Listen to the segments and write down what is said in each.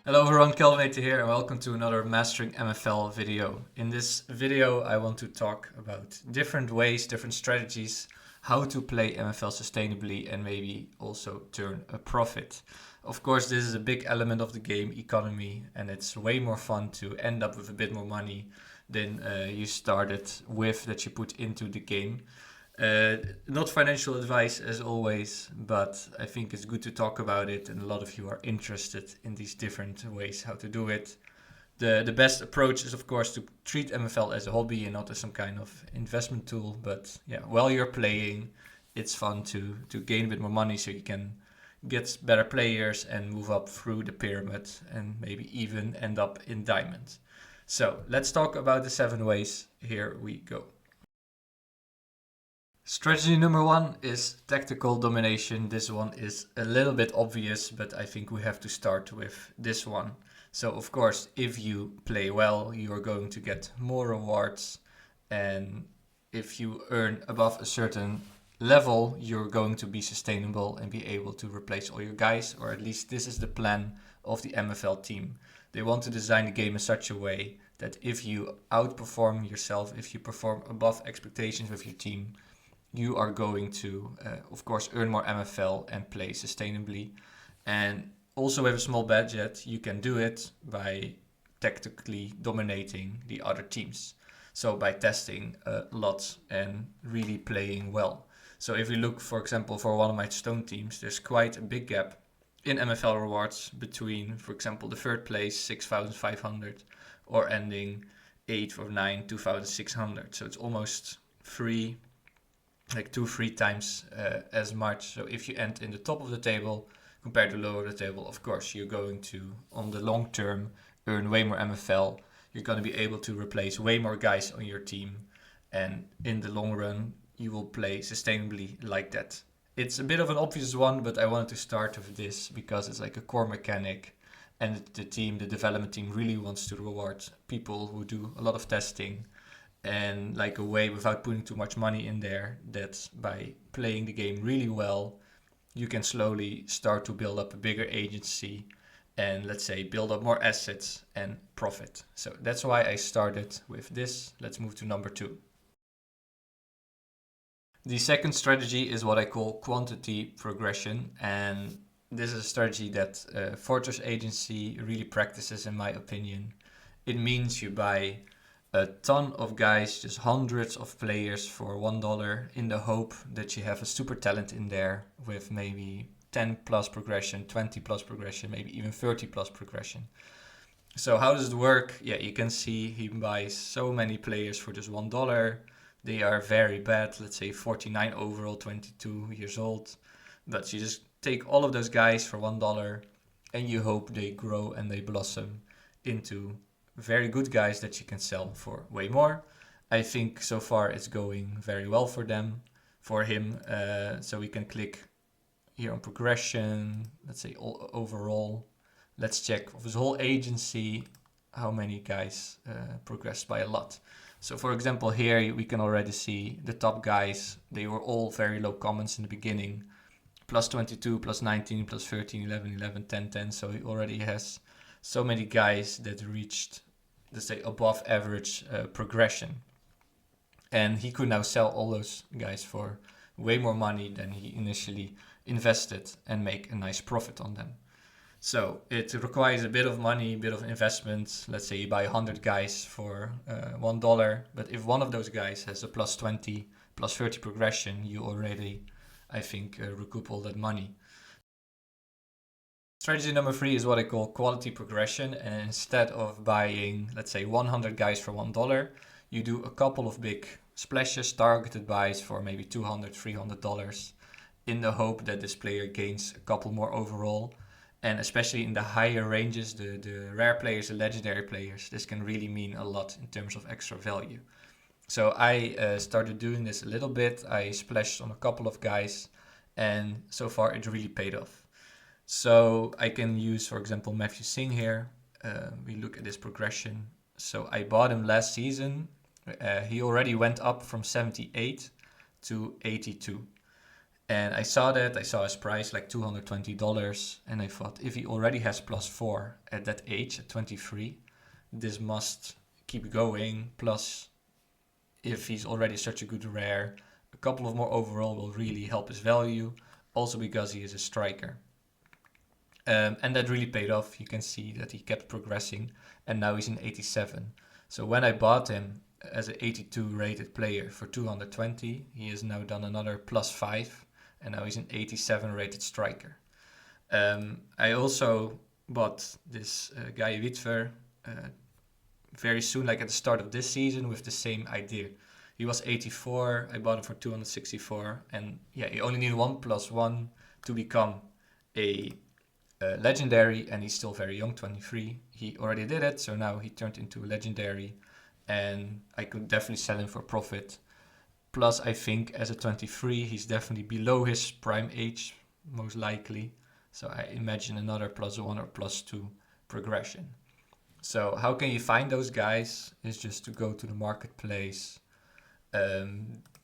Hello everyone, Kelvin here and welcome to another Mastering MFL video. In this video I want to talk about different ways, different strategies, how to play MFL sustainably and maybe also turn a profit. Of course, this is a big element of the game economy and it's way more fun to end up with a bit more money than you started with that you put into the game. Not financial advice as always, but I think it's good to talk about it, and a lot of you are interested in these different ways how to do it. The best approach is, of course, to treat MFL as a hobby and not as some kind of investment tool. But yeah, while you're playing, it's fun to gain a bit more money so you can get better players and move up through the pyramid and maybe even end up in diamond. So let's talk about the 7 ways. Here we go. Strategy number 1 is tactical domination. This one is a little bit obvious, but I think we have to start with this one. So of course, if you play well, you are going to get more rewards. And if you earn above a certain level, you're going to be sustainable and be able to replace all your guys, or at least this is the plan of the MFL team. They want to design the game in such a way that if you outperform yourself, if you perform above expectations with your team, you are going to, of course, earn more MFL and play sustainably. And also with a small budget, you can do it by tactically dominating the other teams. So by testing a lot and really playing well. So if you look, for example, for one of my stone teams, there's quite a big gap in MFL rewards between, for example, the third place, 6,500, or ending 8th or 9, 2,600. So it's almost free, like 2-3 times as much. So if you end in the top of the table compared to lower the table, of course you're going to, on the long term, earn way more MFL. You're going to be able to replace way more guys on your team, and in the long run you will play sustainably like that. It's a bit of an obvious one, but I wanted to start with this because it's like a core mechanic, and the development team really wants to reward people who do a lot of testing, and like a way without putting too much money in there, that by playing the game really well, you can slowly start to build up a bigger agency and, let's say, build up more assets and profit. So that's why I started with this. Let's move to number 2. The second strategy is what I call quantity progression, and this is a strategy that Fortress Agency really practices, in my opinion. It means you buy a ton of guys, just hundreds of players for $1 in the hope that you have a super talent in there with maybe 10 plus progression, 20 plus progression, maybe even 30 plus progression. So how does it work? Yeah, you can see he buys so many players for just $1. They are very bad, let's say 49 overall, 22 years old. But you just take all of those guys for $1 and you hope they grow and they blossom into very good guys that you can sell for way more. I think so far it's going very well for him. So we can click here on progression. Let's say overall. Let's check of his whole agency how many guys progressed by a lot. So for example, here we can already see the top guys. They were all very low comments in the beginning. Plus 22, plus 19, plus 13, 11, 11, 10, 10. So he already has so many guys that reached, let's say, above average progression. And he could now sell all those guys for way more money than he initially invested and make a nice profit on them. So it requires a bit of money, a bit of investment. Let's say you buy 100 guys for $1, but if one of those guys has a plus 20, plus 30 progression, you already, I think, recoup all that money. Strategy number 3 is what I call quality progression, and instead of buying, let's say, 100 guys for $1, you do a couple of big splashes, targeted buys for maybe $200, $300, in the hope that this player gains a couple more overall. And especially in the higher ranges, the rare players, the legendary players, this can really mean a lot in terms of extra value. So I started doing this a little bit. I splashed on a couple of guys, and so far it really paid off. So I can use, for example, Matthew Singh here. We look at this progression. So I bought him last season. He already went up from 78 to 82. And I saw his price like $220, and I thought, if he already has +4 at that age, at 23, this must keep going. Plus, if he's already such a good rare, a couple of more overall will really help his value, also because he is a striker. And that really paid off. You can see that he kept progressing, and now he's an 87. So when I bought him as an 82 rated player for 220, he has now done another +5, and now he's an 87 rated striker. I also bought this guy Witwer very soon, like at the start of this season, with the same idea. He was 84, I bought him for 264, and yeah, you only need 1+1 to become a legendary, and he's still very young, 23. He already did it, so now he turned into a legendary, and I could definitely sell him for profit. Plus, I think as a 23, he's definitely below his prime age, most likely. So I imagine another +1 or +2 progression. So how can you find those guys? Is just to go to the marketplace.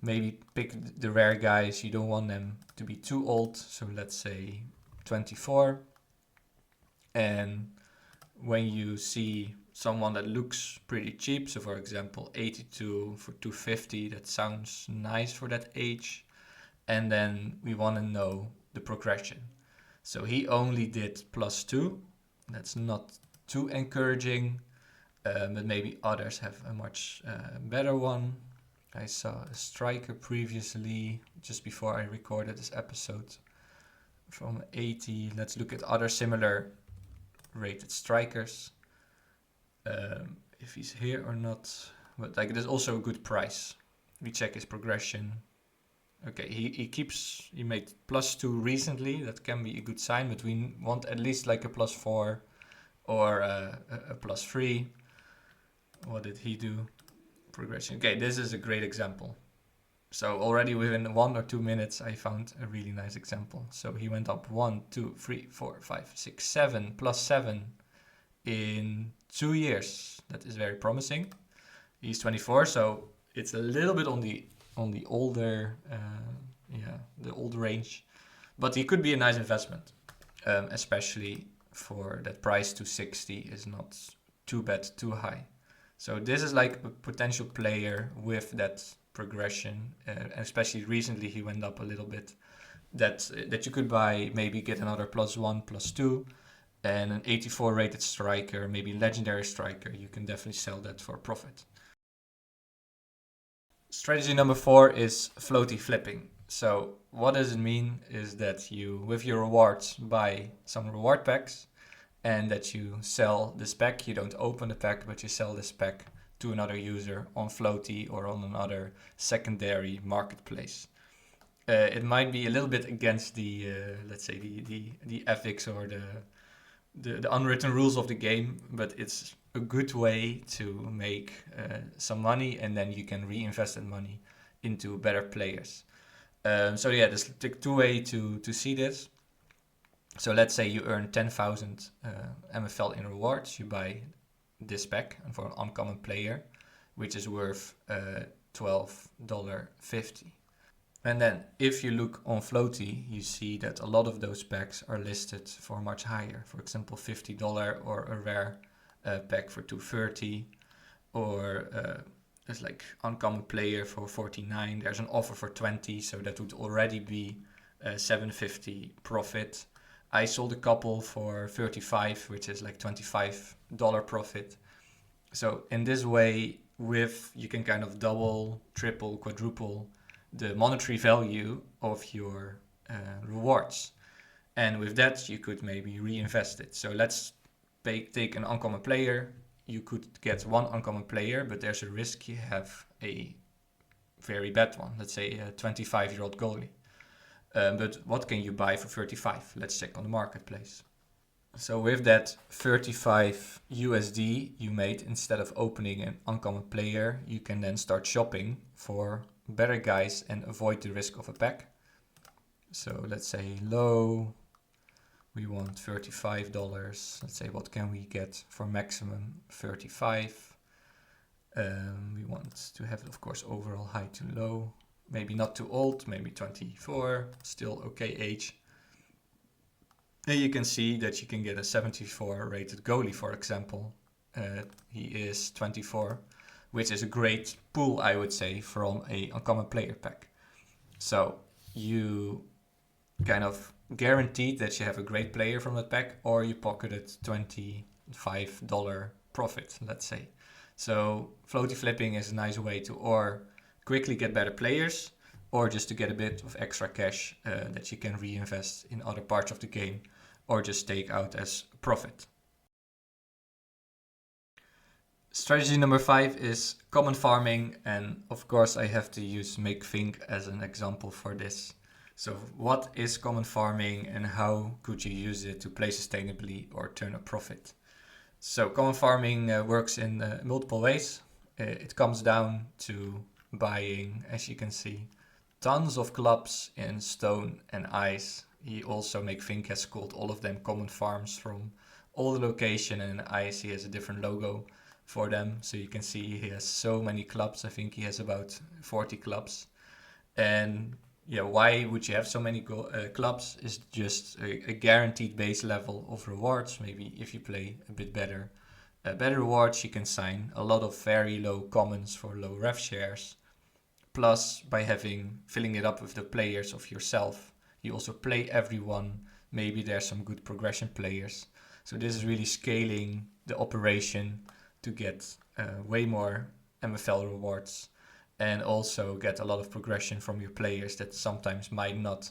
Maybe pick the rare guys. You don't want them to be too old. So let's say 24. And when you see someone that looks pretty cheap, so for example 82 for 250, that sounds nice for that age. And then we want to know the progression. So he only did +2. That's not too encouraging, but maybe others have a much better one. I saw a striker previously, just before I recorded this episode, from 80. Let's look at other similar rated strikers, if he's here or not. But like, there's also a good price. We check his progression. Okay, he made +2 recently. That can be a good sign, but we want at least like a +4 or a +3. What did he do? Progression. Okay, this is a great example. So already within 1 or 2 minutes, I found a really nice example. So he went up 1, 2, 3, 4, 5, 6, 7, +7 in 2 years. That is very promising. He's 24, so it's a little bit on the older, the old range, but he could be a nice investment, especially for that price. 260 is not too bad, too high. So this is like a potential player with that progression, especially recently he went up a little bit, that you could buy, maybe get another +1, +2, and an 84 rated striker, maybe legendary striker. You can definitely sell that for profit. Strategy number 4 is floaty flipping. So what does it mean is that you, with your rewards, buy some reward packs, and that you sell this pack. You don't open the pack, but you sell this pack to another user on Flowty or on another secondary marketplace. It might be a little bit against the, let's say, the ethics or the unwritten rules of the game, but it's a good way to make some money, and then you can reinvest that money into better players. So yeah, there's the 2 ways to see this. So let's say you earn 10,000 MFL in rewards. You buy this pack for an uncommon player, which is worth $12.50. And then if you look on Flowty, you see that a lot of those packs are listed for much higher. For example, $50, or a rare pack for $2.30, or there's like uncommon player for $49. There's an offer for $20, so that would already be $7.50 profit. I sold a couple for $35, which is like $25 profit. So in this way, you can kind of double, triple, quadruple the monetary value of your rewards. And with that, you could maybe reinvest it. So let's take an uncommon player. You could get one uncommon player, but there's a risk you have a very bad one. Let's say a 25-year-old goalie. But what can you buy for 35? Let's check on the marketplace. So with that 35 USD you made, instead of opening an uncommon player, you can then start shopping for better guys and avoid the risk of a pack. So let's say low, we want $35. Let's say, what can we get for maximum 35? We want to have, of course, overall high to low. maybe not too old, maybe 24, still okay age. And you can see that you can get a 74 rated goalie, for example. He is 24, which is a great pool, I would say, from a uncommon player pack. So you kind of guaranteed that you have a great player from that pack, or you pocketed $25 profit, let's say. So Flowty flipping is a nice way to or quickly get better players, or just to get a bit of extra cash that you can reinvest in other parts of the game, or just take out as profit. Strategy number 5 is common farming, and of course I have to use MakeThink as an example for this. So what is common farming and how could you use it to play sustainably or turn a profit? So common farming works in multiple ways. It comes down to buying, as you can see, tons of clubs in stone and ice. He also MakeThink has called all of them common farms from all the location, and in ice he has a different logo for them. So you can see he has so many clubs. I think he has about 40 clubs. And yeah, why would you have so many clubs? Is just a guaranteed base level of rewards. Maybe if you play a bit better, better rewards, you can sign a lot of very low commons for low rev shares. Plus, by filling it up with the players of yourself, you also play everyone. Maybe there's some good progression players. So this is really scaling the operation to get way more MFL rewards, and also get a lot of progression from your players that sometimes might not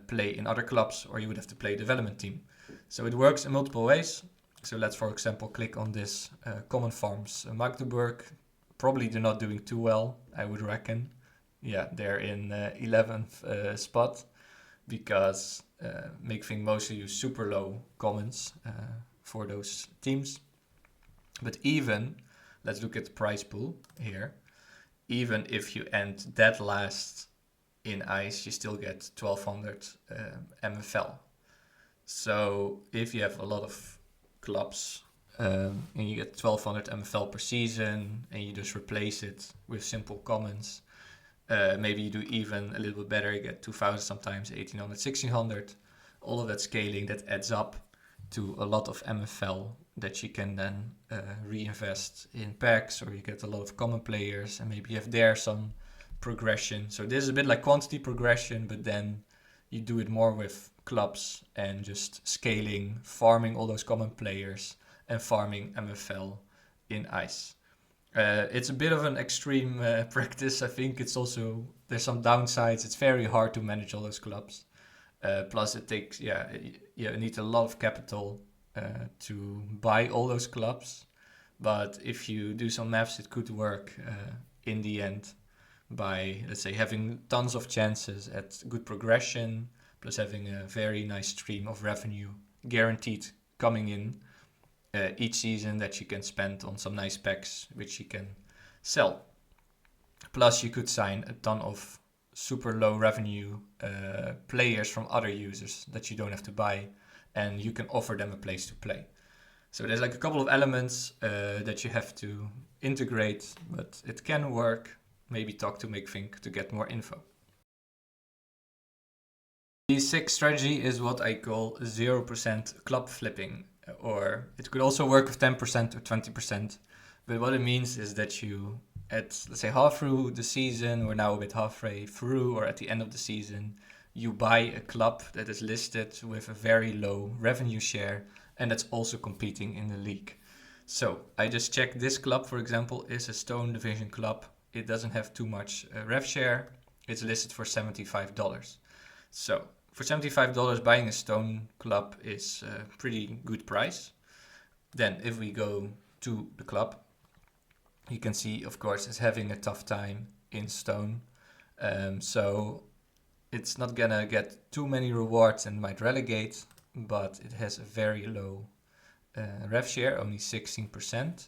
play in other clubs, or you would have to play development team. So it works in multiple ways. So let's, for example, click on this common farms Magdeburg. Probably they're not doing too well, I would reckon. Yeah, they're in 11th spot, because MakeThink mostly use super low commons for those teams. But even, let's look at the prize pool here. Even if you end dead last in ice, you still get 1200 MFL. So if you have a lot of clubs and you get 1200 MFL per season, and you just replace it with simple commons, maybe you do even a little bit better, you get 2000 sometimes, 1800, 1600. All of that scaling, that adds up to a lot of MFL that you can then reinvest in packs, or you get a lot of common players, and maybe you have there some progression. So this is a bit like quantity progression, but then you do it more with clubs and just scaling, farming all those common players and farming MFL in ice. It's a bit of an extreme practice. I think it's also, there's some downsides. It's very hard to manage all those clubs. Plus it takes, you need a lot of capital to buy all those clubs. But if you do some maths, it could work in the end by, let's say, having tons of chances at good progression, plus having a very nice stream of revenue guaranteed coming in each season that you can spend on some nice packs, which you can sell. Plus you could sign a ton of super low revenue players from other users that you don't have to buy, and you can offer them a place to play. So there's like a couple of elements that you have to integrate, but it can work. Maybe talk to MakeThink to get more info. The sixth strategy is what I call 0% club flipping, or it could also work with 10% or 20%. But what it means is that you, at, let's say, half through the season, or now a bit halfway through, or at the end of the season, you buy a club that is listed with a very low revenue share, and that's also competing in the league. So I just checked this club, for example, is a Stone Division club. It doesn't have too much rev share. It's listed for $75. So for $75, buying a Stone club is a pretty good price. Then if we go to the club, you can see, of course, it's having a tough time in Stone. So it's not gonna get too many rewards and might relegate, but it has a very low rev share, only 16%.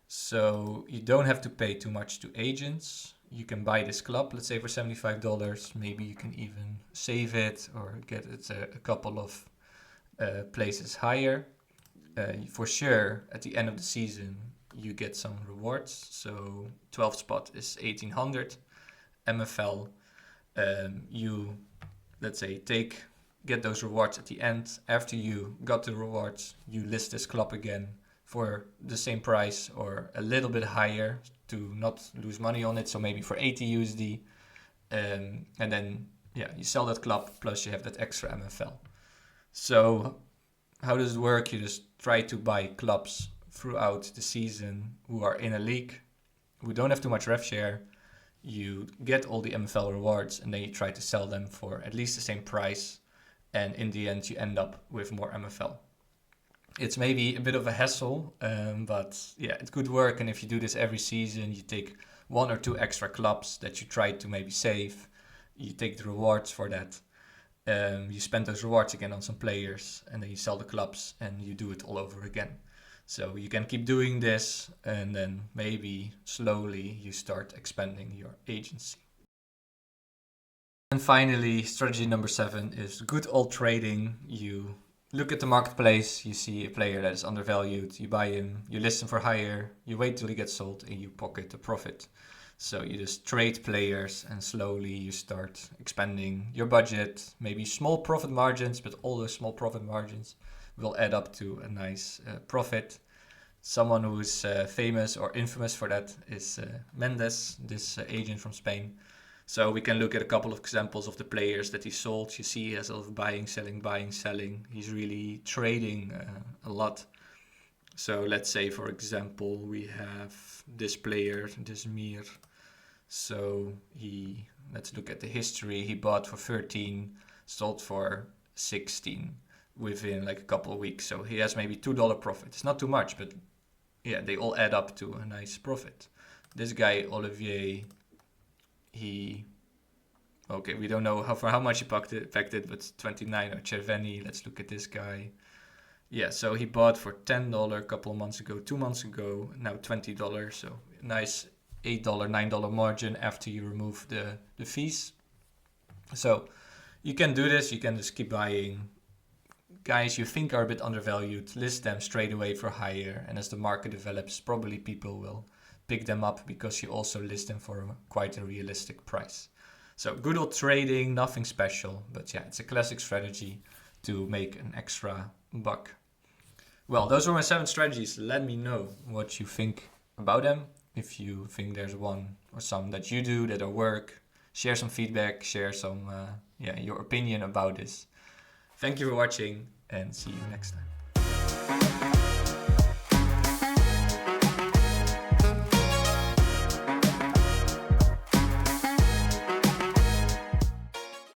So you don't have to pay too much to agents. You can buy this club, let's say, for $75. Maybe you can even save it or get it a couple of places higher. For sure, at the end of the season, you get some rewards. So 12th spot is 1800. MFL, you, let's say, get those rewards at the end. After you got the rewards, you list this club again for the same price or a little bit higher to not lose money on it. So maybe for 80 USD. And then, yeah, you sell that club, plus you have that extra MFL. So how does it work? You just try to buy clubs throughout the season who are in a league, who don't have too much rev share. You get all the MFL rewards, and then you try to sell them for at least the same price. And in the end, you end up with more MFL. It's maybe a bit of a hassle, but yeah, it could work. And if you do this every season, you take 1 or 2 extra clubs that you try to maybe save. You take the rewards for that. You spend those rewards again on some players, and then you sell the clubs, and you do it all over again. So you can keep doing this, and then maybe slowly you start expanding your agency. And finally, strategy number 7 is good old trading. You look at the marketplace, you see a player that is undervalued, you buy him, you list him for higher, you wait till he gets sold, and you pocket the profit. So you just trade players, and slowly you start expanding your budget, maybe small profit margins, but all those small profit margins will add up to a nice profit. Someone who's famous or infamous for that is Mendes, this agent from Spain. So we can look at a couple of examples of the players that he sold. You see he has a lot of buying, selling. He's really trading a lot. So let's say, for example, we have this player, this Mir. So let's look at the history. He bought for 13, sold for 16 within like a couple of weeks. So he has maybe $2 profit. It's not too much, but yeah, they all add up to a nice profit. This guy, Olivier, we don't know how much he packed it, but 29. Or Cerveni, let's look at this guy. Yeah, so he bought for $10 a couple of months ago, 2 months ago, now $20. So nice $8, $9 margin after you remove the fees. So you can do this, you can just keep buying guys you think are a bit undervalued, list them straight away for higher, and as the market develops, probably people will pick them up because you also list them for quite a realistic price. So good old trading, nothing special, but yeah, it's a classic strategy to make an extra buck. Well, those are my 7 strategies. Let me know what you think about them. If you think there's one or some that you do that work, share some feedback, share some your opinion about this. Thank you for watching, and see you next time.